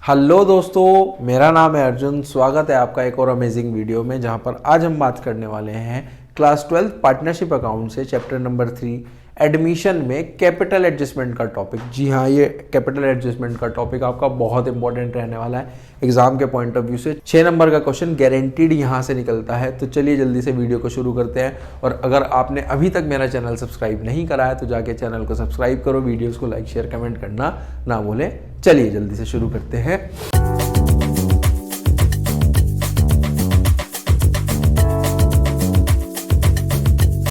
Hello दोस्तों, मेरा नाम है अर्जुन। स्वागत है आपका एक और अमेजिंग वीडियो में, जहां पर आज हम बात करने वाले हैं क्लास 12 पार्टनरशिप अकाउंट से चैप्टर नंबर 3 एडमिशन में कैपिटल एडजस्टमेंट का टॉपिक। जी हाँ, ये कैपिटल एडजस्टमेंट का टॉपिक आपका बहुत इंपॉर्टेंट रहने वाला है एग्जाम के पॉइंट ऑफ व्यू से। 6 नंबर का क्वेश्चन गारंटीड यहाँ से निकलता है। तो चलिए जल्दी से वीडियो को शुरू करते हैं। और अगर आपने अभी तक मेरा चैनल सब्सक्राइब नहीं करा है तो जाके चैनल को सब्सक्राइब करो, वीडियोस को लाइक शेयर कमेंट करना ना भूलें। चलिए जल्दी से शुरू करते हैं।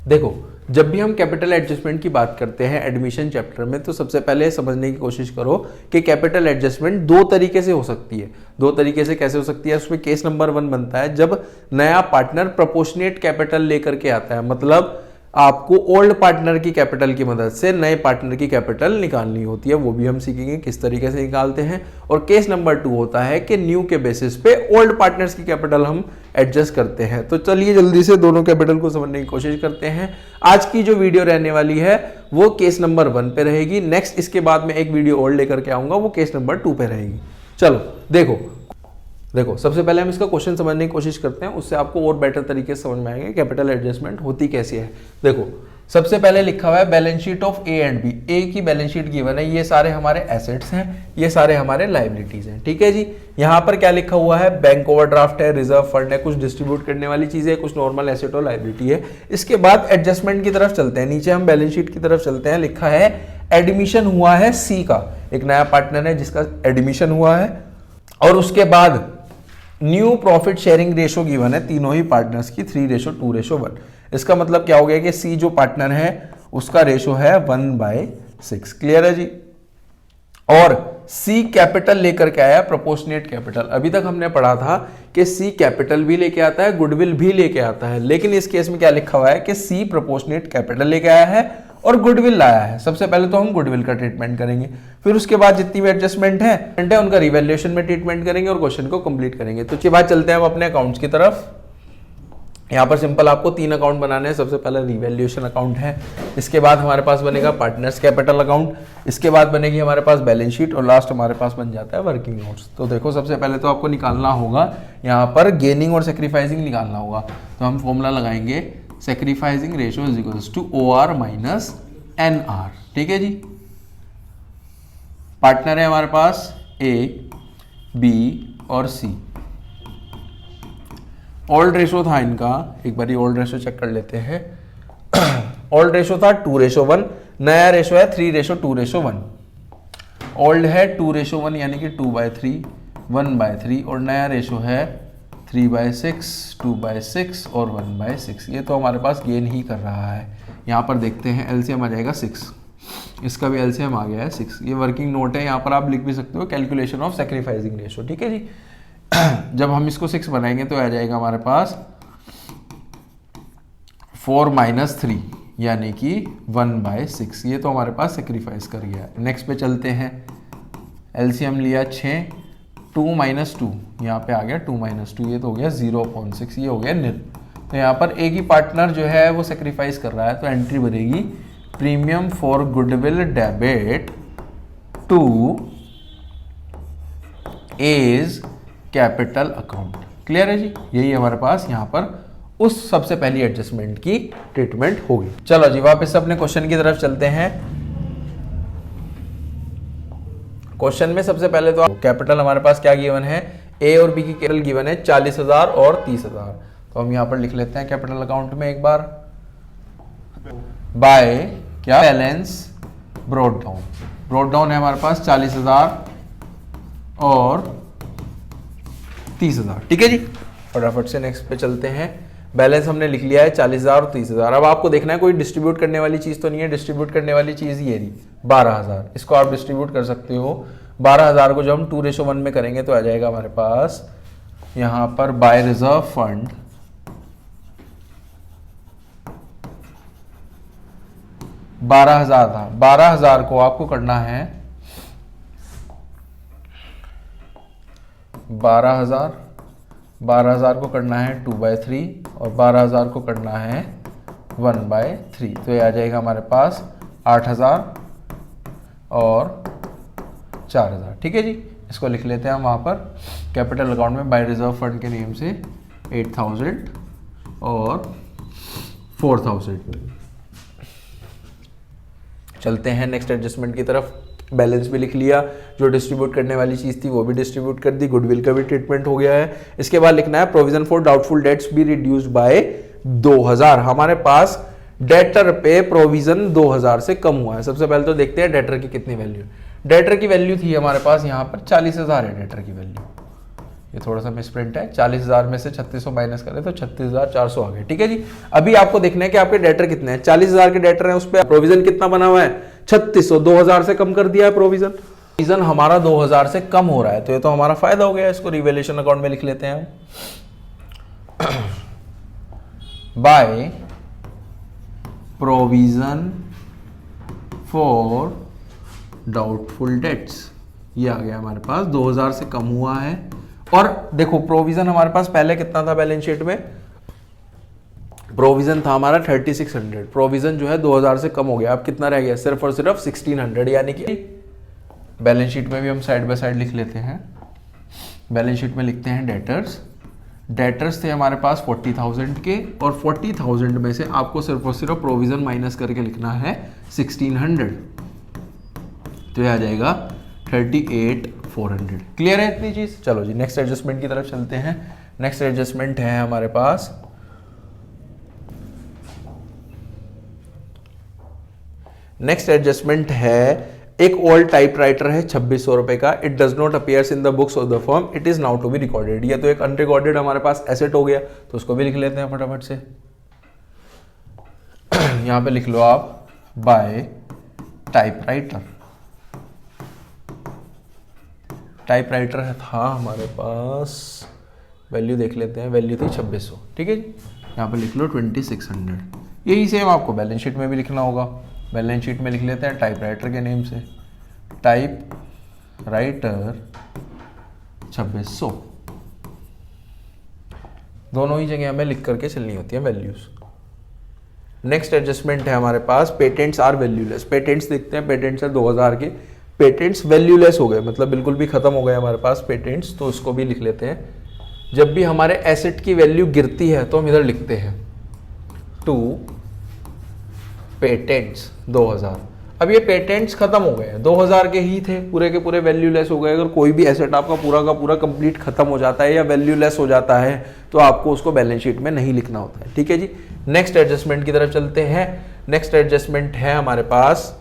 देखो, जब भी हम कैपिटल एडजस्टमेंट की बात करते हैं एडमिशन चैप्टर में, तो सबसे पहले समझने की कोशिश करो कि कैपिटल एडजस्टमेंट दो तरीके से हो सकती है। दो तरीके से कैसे हो सकती है? उसमें केस नंबर 1 बनता है जब नया पार्टनर प्रोपोर्शनेट कैपिटल लेकर के आता है, मतलब आपको ओल्ड पार्टनर की कैपिटल की मदद से नए पार्टनर की कैपिटल निकालनी होती है। वो भी हम सीखेंगे किस तरीके से निकालते हैं। और केस नंबर 2 होता है कि न्यू के बेसिस पे ओल्ड पार्टनर्स की कैपिटल हम एडजस्ट करते हैं। तो चलिए जल्दी से दोनों कैपिटल को समझने की कोशिश करते हैं। आज की जो वीडियो रहने वाली है वो केस नंबर 1 पे रहेगी। नेक्स्ट इसके बाद में एक वीडियो और लेकर के आऊंगा, वो केस नंबर 2 पे रहेगी। चलो देखो, सबसे पहले हम इसका क्वेश्चन समझने की कोशिश करते हैं, उससे आपको और बेटर तरीके से समझ में आएंगे कैपिटल एडजस्टमेंट होती कैसी है। देखो, सबसे पहले लिखा हुआ है balance sheet of A and B. A की बैलेंस शीट गिवन है, ये सारे हमारे एसेट्स हैं, ये सारे हमारे लायबिलिटीज हैं। ठीक है जी। यहाँ पर क्या लिखा हुआ है? बैंक ओवरड्राफ्ट है, रिजर्व फंड है, कुछ डिस्ट्रीब्यूट करने वाली चीजें है, कुछ नॉर्मल एसेट और लायबिलिटी है। इसके बाद एडजस्टमेंट की तरफ चलते हैं। नीचे हम बैलेंस शीट की तरफ चलते हैं। लिखा है एडमिशन हुआ है सी का, एक नया पार्टनर है जिसका एडमिशन हुआ है। और उसके बाद new profit sharing ratio given है तीनों ही पार्टनर्स की 3:2:1। इसका मतलब क्या हो गया कि सी जो पार्टनर है उसका रेशो है 1/6। क्लियर है जी। और सी कैपिटल लेकर के आया प्रोपोर्शनेट कैपिटल। अभी तक हमने पढ़ा था कि सी कैपिटल भी लेके आता है, गुडविल भी लेके आता है, लेकिन इस केस में क्या लिखा हुआ है कि सी प्रोपोर्शनेट कैपिटल लेके आया है और गुडविल लाया है। सबसे पहले तो हम गुडविल का ट्रीटमेंट करेंगे, फिर उसके बाद जितनी भी एडजस्टमेंट है उनका रिवैल्यूएशन में ट्रीटमेंट करेंगे और क्वेश्चन को कंप्लीट करेंगे। तो चलिए बात चलते हैं हम अपने अकाउंट्स की तरफ। यहाँ पर सिंपल आपको 3 अकाउंट बनाने हैं। सबसे पहले रिवैल्यूएशन अकाउंट है, इसके बाद हमारे पास बनेगा पार्टनर्स कैपिटल अकाउंट, इसके बाद बनेगी हमारे पास बैलेंस शीट और लास्ट हमारे पास बन जाता है वर्किंग नोट्स। तो देखो, सबसे पहले तो आपको निकालना होगा यहाँ पर गेनिंग और सेक्रीफाइसिंग निकालना होगा। तो हम फॉर्मूला लगाएंगे sacrificing ratio is equals to OR minus NR। ठीक है जी। पार्टनर है हमारे पास A, B और C। ओल्ड रेशो था इनका, एक बार ओल्ड रेशो चेक कर लेते हैं। ओल्ड रेशो था 2:1, नया रेशो है 3:2:1। ओल्ड है 2:1 यानी कि 2/3, 1/3 और नया रेशो है 3/6, 2/6 और 1/6। ये तो हमारे पास गेन ही कर रहा है। यहाँ पर देखते हैं एलसीएम आ जाएगा 6, इसका भी एलसीएम आ गया है 6। ये वर्किंग नोट है, यहाँ पर आप लिख भी सकते हो कैलकुलेशन ऑफ सैक्रिफाइसिंग रेशो। ठीक है जी। जब हम इसको 6 बनाएंगे तो आ जाएगा हमारे पास 4 - 3 यानी कि 1/6। ये तो हमारे पास सेक्रीफाइस कर गया। नेक्स्ट पे चलते हैं। एलसीएम लिया 6, 2 - 2 यहाँ पे आ गया 2 - 2, ये तो हो गया 0.6, ये हो गया निल। तो यहाँ पर एक ही पार्टनर जो है वो सेक्रीफाइस कर रहा है, तो एंट्री बनेगी premium for goodwill debit to as capital account. Clear है जी। यही हमारे पास यहाँ पर उस सबसे पहली एडजस्टमेंट की ट्रीटमेंट होगी। चलो जी, वापस अपने क्वेश्चन की तरफ चलते हैं। क्वेश्चन में सबसे पहले तो कैपिटल हमारे पास क्या गिवन है? ए और बी की कैपिटल गिवन है 40,000 और 30,000। तो हम यहाँ पर लिख लेते हैं कैपिटल अकाउंट में एक बार बाय क्या बैलेंस ब्रॉट डाउन है हमारे पास 40,000 और 30,000। ठीक है जी। फटाफट से नेक्स्ट पे चलते हैं। बैलेंस हमने लिख लिया है 40,000 और 30,000। अब आपको देखना है कोई डिस्ट्रीब्यूट करने वाली चीज तो नहीं है। डिस्ट्रीब्यूट करने वाली चीज ये रही 12,000। इसको आप डिस्ट्रीब्यूट कर सकते हो। 12,000 को जब हम 2:1 में करेंगे तो आ जाएगा हमारे पास यहां पर बाय रिजर्व फंड 12,000 था। 12,000 को आपको करना है 12,000 को करना है 2/3 और 12,000 को करना है 1/3। तो ये आ जाएगा हमारे पास 8,000 और 4,000। ठीक है जी। इसको लिख लेते हैं हम वहाँ पर कैपिटल अकाउंट में बाय रिजर्व फंड के नेम से 8,000 और 4,000। चलते हैं नेक्स्ट एडजस्टमेंट की तरफ। बैलेंस भी लिख लिया, जो डिस्ट्रीब्यूट करने वाली चीज थी वो भी डिस्ट्रीब्यूट कर दी, गुडविल का भी ट्रीटमेंट हो गया है। इसके बाद लिखना है provision for doubtful debts be reduced by 2,000। हमारे पास डेटर पे प्रोविजन 2,000 से कम हुआ है। सबसे पहले तो देखते हैं डेटर की कितनी वैल्यू। डेटर की वैल्यू थी हमारे पास यहाँ पर 40,000 है डेटर की वैल्यू। ये थोड़ा सा मिसप्रिंट है, 40,000 में से 3600 माइनस करें तो 36,400 आ गए। ठीक है जी। अभी आपको देखना है कि आपके डेटर कितने हैं। 40,000 के डेटर हैं, उस पर प्रोविजन कितना बना हुआ है 3600। 2,000 से कम कर दिया है प्रोविजन हमारा 2,000 से कम हो रहा है, तो ये तो हमारा फायदा हो गया। इसको रिवैल्यूएशन अकाउंट में लिख लेते हैं by provision for doubtful debts. ये आ गया हमारे पास 2,000 से कम हुआ है। और देखो प्रोविजन हमारे पास पहले कितना था बैलेंस शीट में, प्रोविजन था हमारा 3600। प्रोविजन जो है 2,000 से कम हो गया, अब कितना रह गया सिर्फ और सिर्फ 1600। यानी कि बैलेंस शीट में भी हम साइड बाय साइड लिख लेते हैं। बैलेंस शीट में लिखते हैं डेटर्स थे हमारे पास 40,000 के, और 40,000 में से आपको सिर्फ और सिर्फ प्रोविजन माइनस करके लिखना है 1600, तो यह आ जाएगा 38,400। क्लियर है इतनी चीज। चलो जी नेक्स्ट एडजस्टमेंट की तरफ चलते हैं। नेक्स्ट एडजस्टमेंट है हमारे पास एक ओल्ड टाइपराइटर है 2,600 रुपए का। It does not appears in the books of the firm, it is now to be recorded. ये तो एक अनरिकॉर्डेड हमारे पास एसेट हो गया, तो उसको भी लिख लेते हैं फटाफट से। यहां पे लिख लो आप बाय टाइपराइटर। टाइपराइटर था हमारे पास, वैल्यू देख लेते हैं, वैल्यू थी 2,600। ठीक है जी। यहाँ पे लिख लो 2,600। यही सेम आपको बैलेंस शीट में भी लिखना होगा। बैलेंस शीट में लिख लेते हैं टाइपराइटर के नेम से टाइपराइटर 2,600। दोनों ही जगह हमें लिख करके चलनी होती है वैल्यूज। नेक्स्ट एडजस्टमेंट है हमारे पास पेटेंट्स आर वैल्यूलेस। पेटेंट्स देखते हैं, पेटेंट्स है 2,000 के, पेटेंट्स वैल्यूलेस हो गए, मतलब बिल्कुल भी खत्म हो गए हमारे पास पेटेंट्स, तो उसको भी लिख लेते हैं। जब भी हमारे एसेट की वैल्यू गिरती है तो हम इधर लिखते हैं टू पेटेंट्स 2,000। अब ये पेटेंट्स खत्म हो गए, 2,000 के ही थे, पूरे के पूरे वैल्यूलेस हो गए। अगर कोई भी एसेट आपका पूरा का पूरा कंप्लीट खत्म हो जाता है या वैल्यूलेस हो जाता है तो आपको उसको बैलेंस शीट में नहीं लिखना होता है। ठीक है जी। नेक्स्ट एडजस्टमेंट की तरफ चलते हैं। नेक्स्ट एडजस्टमेंट है हमारे पास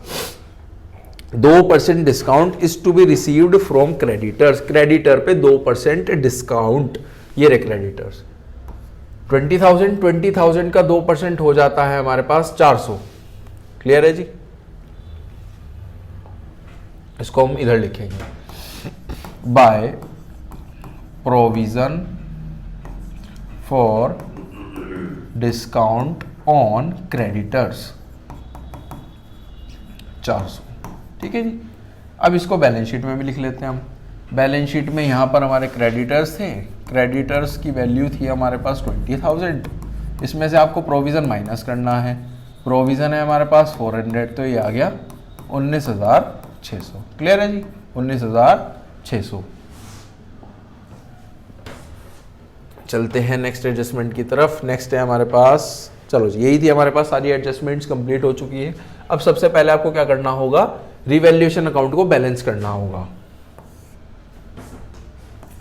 2% discount is to be received from creditors. Creditor पे 2% डिस्काउंट, ये रे क्रेडिटर्स 20,000 का 2% हो जाता है हमारे पास 400। क्लियर है जी। इसको हम इधर लिखेंगे by provision for discount on creditors 400। ठीक है जी। अब इसको बैलेंस शीट में भी लिख लेते हैं हम। बैलेंस शीट में यहाँ पर हमारे क्रेडिटर्स थे, क्रेडिटर्स की वैल्यू थी हमारे पास 20,000। इसमें से आपको प्रोविज़न माइनस करना है। प्रोविज़न है हमारे पास 400, तो ये आ गया 19,600। क्लियर है जी, 19,600। चलते हैं नेक्स्ट एडजस्टमेंट की तरफ। नेक्स्ट है हमारे पास, चलो जी यही थी हमारे पास, सारी एडजस्टमेंट्स कंप्लीट हो चुकी है। अब सबसे पहले आपको क्या करना होगा, रिवैल्यूएशन अकाउंट को बैलेंस करना होगा।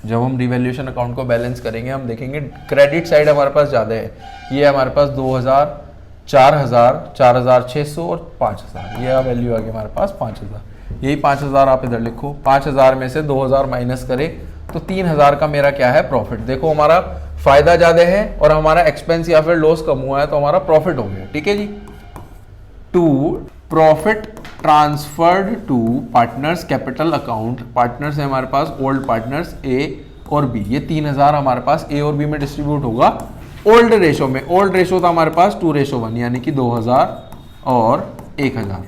जब हम रिवैल्यूएशन अकाउंट को बैलेंस करेंगे हम देखेंगे क्रेडिट साइड हमारे पास ज़्यादा है। ये हमारे पास 2,000, 4,000, 4,600 और 5,000। ये वैल्यू आ गई हमारे पास 5,000। यही 5,000 आप इधर लिखो। 5,000 में से 2,000 माइनस करें तो 3,000 का मेरा क्या है प्रॉफिट। देखो हमारा फायदा ज़्यादा है और हमारा एक्सपेंस या फिर लॉस कम हुआ है, तो हमारा प्रॉफिट हो गया। ठीक है जी। To profit transferred to partners capital account. Partners है हमारे पास ओल्ड पार्टनर्स ए और बी। ये 3,000 हमारे पास ए और बी में डिस्ट्रीब्यूट होगा ओल्ड रेशो में। ओल्ड रेशो था हमारे पास 2:1, यानी कि 2,000 और 1,000।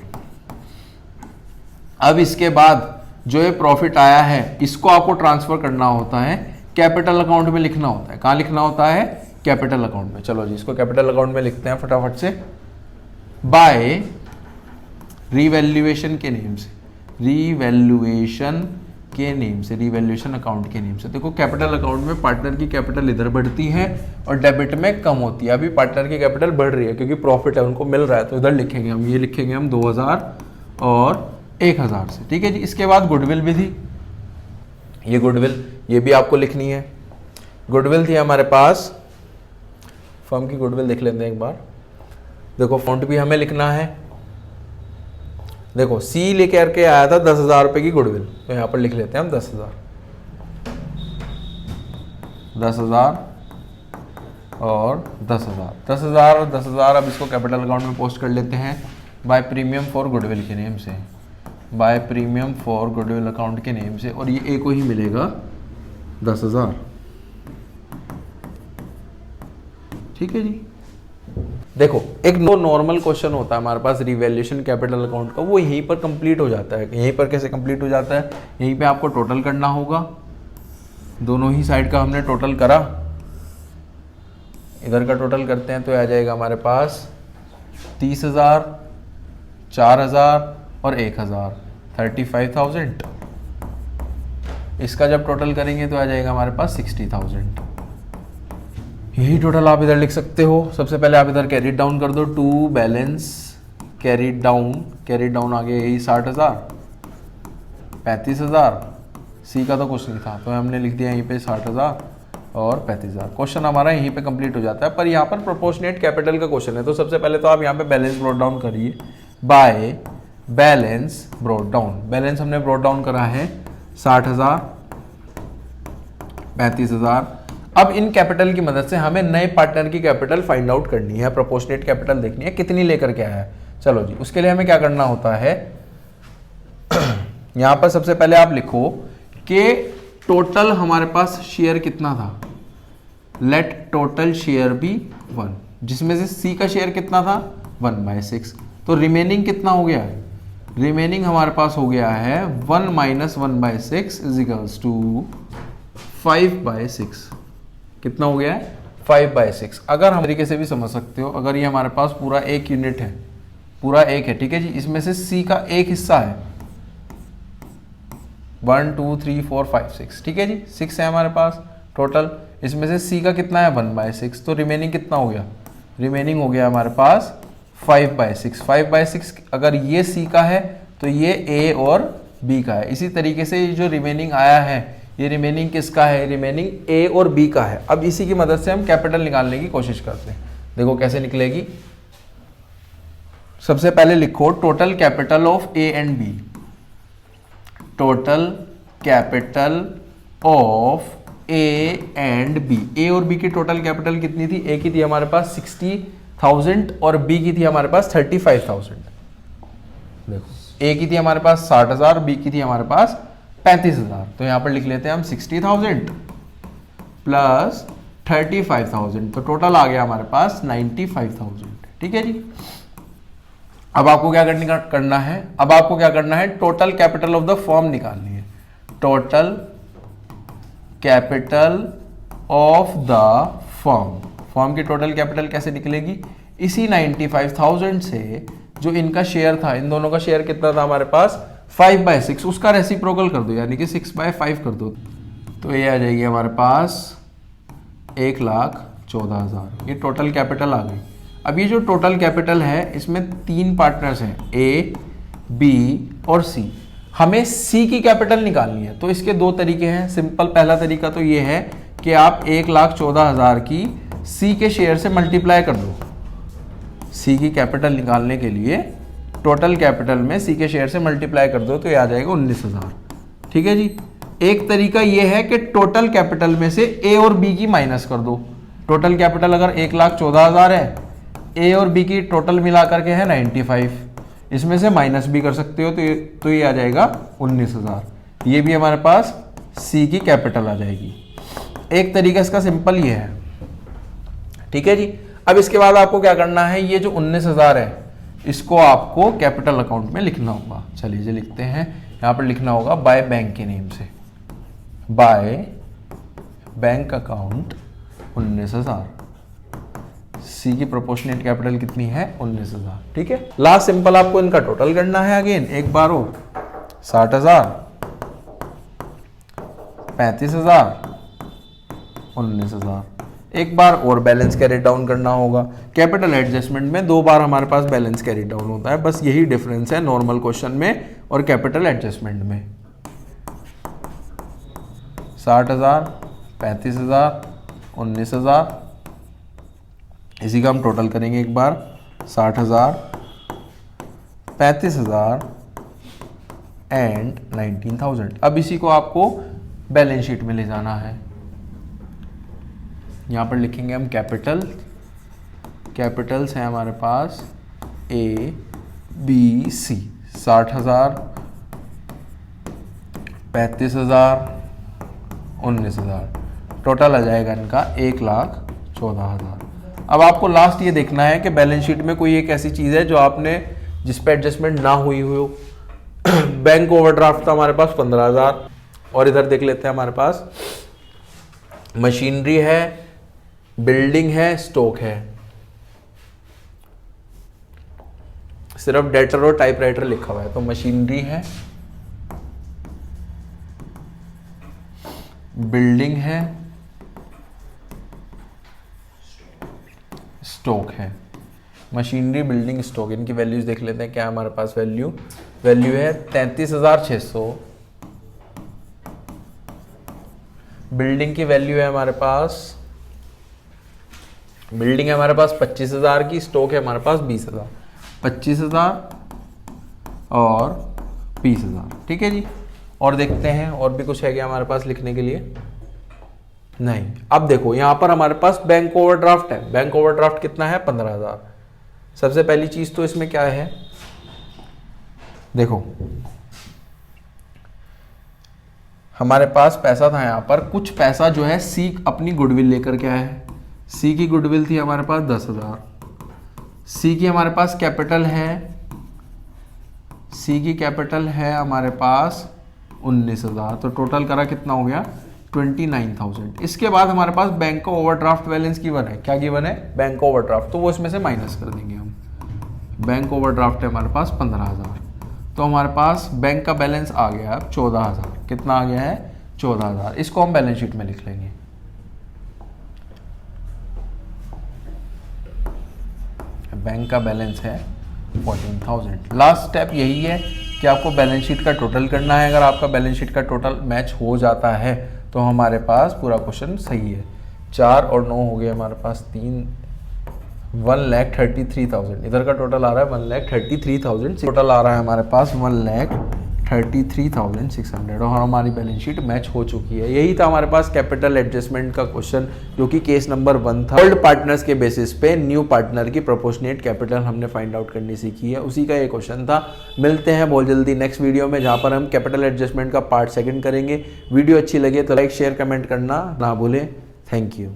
अब इसके बाद जो ये प्रॉफिट आया है इसको आपको ट्रांसफर करना होता है, कैपिटल अकाउंट में लिखना होता है। कहाँ लिखना होता है, कैपिटल अकाउंट में। चलो जी इसको कैपिटल अकाउंट में लिखते हैं फटाफट से। बाय रिवैल्यूएशन के नेम से, रिवैल्यूएशन के नेम से, रिवैल्यूएशन अकाउंट के नेम से। देखो कैपिटल अकाउंट में पार्टनर की कैपिटल इधर बढ़ती है और डेबिट में कम होती है। अभी पार्टनर की कैपिटल बढ़ रही है क्योंकि प्रॉफिट है, उनको मिल रहा है, तो इधर लिखेंगे हम, ये लिखेंगे हम 2000 और 1000 से। ठीक है जी। इसके बाद गुडविल भी थी, ये गुडविल ये भी आपको लिखनी है। गुडविल थी हमारे पास, फर्म की गुडविल देख लेते हैं एक बार। देखो फॉन्ट भी हमें लिखना है। देखो सी लेकर के आया था 10,000 रुपए की गुडविल, तो यहां पर लिख लेते हैं हम 10,000 और 10,000 10,000 और 10,000। अब इसको कैपिटल अकाउंट में पोस्ट कर लेते हैं बाय प्रीमियम फॉर गुडविल के नेम से, by premium for goodwill account के नेम से, और ये ए को ही मिलेगा 10,000। ठीक है जी। देखो एक नॉर्मल क्वेश्चन होता है हमारे पास रिवैल्यूएशन कैपिटल अकाउंट का, वो यहीं पर कंप्लीट हो जाता है। यहीं पर कैसे कंप्लीट हो जाता है, यहीं पे आपको टोटल करना होगा। दोनों ही साइड का हमने टोटल करा, इधर का टोटल करते हैं तो आ जाएगा हमारे पास 30,000, 4,000 और 1,000, 35,000। इसका जब टोटल करेंगे तो आ जाएगा हमारे पास 60,000। यही टोटल आप इधर लिख सकते हो। सबसे पहले आप इधर कैरी डाउन कर दो, टू बैलेंस कैरी डाउन आ गया यही 60,000, 35,000। सी का तो कुछ नहीं था तो हमने लिख दिया यहीं पे 60,000 और 35,000। क्वेश्चन हमारा यहीं पे कंप्लीट हो जाता है। पर यहाँ पर प्रोपोर्शनेट कैपिटल का क्वेश्चन है, तो सबसे पहले तो आप यहाँ पे बैलेंस ब्रॉट डाउन करिए by balance brought down. Balance हमने ब्रॉट डाउन करा है 60,000, 35,000। अब इन कैपिटल की मदद से हमें नए पार्टनर की कैपिटल फाइंड आउट करनी है, प्रोपोर्शनेट कैपिटल देखनी है कितनी लेकर के आया है। चलो जी, उसके लिए हमें क्या करना होता है, यहां पर सबसे पहले आप लिखो कि टोटल हमारे पास शेयर कितना था। लेट टोटल शेयर बी 1, जिसमें से सी का शेयर कितना था 1/6। तो रिमेनिंग कितना हो गया है, रिमेनिंग हमारे पास हो गया है 1 - 1/6 इज 5/6। कितना हो गया है 5/6। अगर हम तरीके से भी समझ सकते हो, अगर ये हमारे पास पूरा एक यूनिट है, पूरा एक है, ठीक है जी, इसमें से सी का एक हिस्सा है 1 2 3 4 5 6, ठीक है जी, 6 है हमारे पास टोटल। इसमें से सी का कितना है 1/6, तो रिमेनिंग कितना हो गया, रिमेनिंग हो गया हमारे पास 5/6। 5/6 अगर ये सी का है तो ये ए और बी का है। इसी तरीके से जो रिमेनिंग आया है, ये रिमेनिंग किसका है, रिमेनिंग ए और बी का है। अब इसी की मदद से हम कैपिटल निकालने की कोशिश करते हैं। देखो कैसे निकलेगी। सबसे पहले लिखो total capital of A and B, total capital of A and B. A और बी की टोटल कैपिटल कितनी थी, ए की थी हमारे पास 60,000 और बी की थी हमारे पास 35,000। देखो ए की थी हमारे पास 60,000, बी की थी हमारे पास 35,000। तो यहां पर लिख लेते हैं हम 60,000 प्लस 35,000, तो टोटल आ गया हमारे पास 95,000। ठीक है जी। अब आपको क्या करना है, अब आपको क्या करना है, total capital of the firm निकालनी है। Total capital of the firm, firm की टोटल कैपिटल कैसे निकलेगी, इसी 95,000 से जो इनका शेयर था, इन दोनों का शेयर कितना था हमारे पास 5/6, उसका रेसिप्रोकल कर दो, यानी कि 6/5 कर दो, तो ये आ जाएगी हमारे पास 1,14,000। ये टोटल कैपिटल आ गई। अब ये जो टोटल कैपिटल है इसमें 3 पार्टनर्स हैं, ए, बी और सी। हमें सी की कैपिटल निकालनी है, तो इसके 2 तरीके हैं। सिंपल पहला तरीका तो ये है कि आप 1,14,000 की सी के शेयर से मल्टीप्लाई कर दो। सी की कैपिटल निकालने के लिए टोटल कैपिटल में सी के शेयर से मल्टीप्लाई कर दो, तो ये आ जाएगा 19,000। ठीक है जी। एक तरीका ये है कि टोटल कैपिटल में से ए और बी की माइनस कर दो। टोटल कैपिटल अगर 1,14,000 है, ए और बी की टोटल मिलाकर के है 95, इसमें से माइनस भी कर सकते हो, तो ये आ जाएगा 19,000। ये भी हमारे पास सी की कैपिटल आ जाएगी। एक तरीका इसका सिंपल ये है। ठीक है जी। अब इसके बाद आपको क्या करना है, ये जो 19,000 है इसको आपको कैपिटल अकाउंट में लिखना होगा। चलिए जी लिखते हैं, यहां पर लिखना होगा बाय बैंक के नेम से, बाय बैंक अकाउंट 19,000। सी की प्रोपोर्शनेट कैपिटल कितनी है 19,000। ठीक है। लास्ट सिंपल आपको इनका टोटल करना है अगेन एक बार और 60,000 35,000, 19,000। एक बार और बैलेंस कैरी डाउन करना होगा। कैपिटल एडजस्टमेंट में 2 बार हमारे पास बैलेंस कैरी डाउन होता है, बस यही डिफरेंस है नॉर्मल क्वेश्चन में और कैपिटल एडजस्टमेंट में। 60,000, 35,000, 19,000। इसी का हम टोटल करेंगे एक बार। 60,000, 35,000 एंड 19,000। अब इसी को आपको बैलेंस शीट में ले जाना है। यहाँ पर लिखेंगे हम कैपिटल्स हैं हमारे पास A, B, C। 60,000, 35,000, 19,000। टोटल आ जाएगा इनका 1,14,000। अब आपको लास्ट ये देखना है कि बैलेंस शीट में कोई एक ऐसी चीज़ है जो आपने जिस पे एडजस्टमेंट ना हुई हो। बैंक ओवरड्राफ्ट था हमारे पास 15,000। और इधर देख लेते हैं हमारे पास मशीनरी है, बिल्डिंग है, स्टॉक है। सिर्फ डेटर और टाइपराइटर लिखा हुआ है, तो मशीनरी है, बिल्डिंग है, स्टॉक है। मशीनरी, बिल्डिंग, स्टॉक, इनकी वैल्यूज देख लेते हैं। क्या हमारे पास वैल्यू है 33,600। बिल्डिंग की वैल्यू है हमारे पास, बिल्डिंग है हमारे पास 25,000 की, स्टॉक है हमारे पास 20,000। 25,000 और 20,000, ठीक है जी। और देखते हैं और भी कुछ है क्या हमारे पास लिखने के लिए? नहीं। अब देखो यहां पर हमारे पास बैंक ओवरड्राफ्ट है। बैंक ओवरड्राफ्ट कितना है? 15,000। सबसे पहली चीज तो इसमें क्या है, देखो हमारे पास पैसा था यहां पर, कुछ पैसा जो है सी अपनी गुडविल लेकर के आया है। सी की गुडविल थी हमारे पास 10,000। सी की हमारे पास कैपिटल है, सी की कैपिटल है हमारे पास 19,000। तो टोटल करा कितना हो गया? 29,000। इसके बाद हमारे पास बैंक का ओवरड्राफ्ट बैलेंस गिवन है। क्या गिवन है? बैंक का ओवरड्राफ्ट। तो वो इसमें से माइनस कर देंगे हम। बैंक ओवरड्राफ्ट है हमारे पास 15,000। तो हमारे पास बैंक का बैलेंस आ गया अब 14,000। कितना आ गया है? 14,000। इसको हम बैलेंस शीट में लिख लेंगे। बैंक का बैलेंस है 14,000। लास्ट स्टेप यही है कि आपको बैलेंस शीट का टोटल करना है। अगर आपका बैलेंस शीट का टोटल मैच हो जाता है तो हमारे पास पूरा क्वेश्चन सही है। 4 और 9 हो गए हमारे पास 3, 1,33,000। इधर का टोटल आ रहा है 1,33,000। टोटल आ रहा है हमारे पास 1,33,600 और हमारी बैलेंस शीट मैच हो चुकी है। यही था हमारे पास कैपिटल एडजस्टमेंट का क्वेश्चन, जो कि केस नंबर 1 था। ओल्ड पार्टनर्स के बेसिस पे न्यू पार्टनर की प्रोपोर्शनेट कैपिटल हमने फाइंड आउट करनी सीखी है, उसी का ये क्वेश्चन था। मिलते हैं बहुत जल्दी नेक्स्ट वीडियो में, जहां पर हम कैपिटल एडजस्टमेंट का पार्ट 2 करेंगे। वीडियो अच्छी लगे तो लाइक, शेयर, कमेंट करना ना भूलें। Thank you.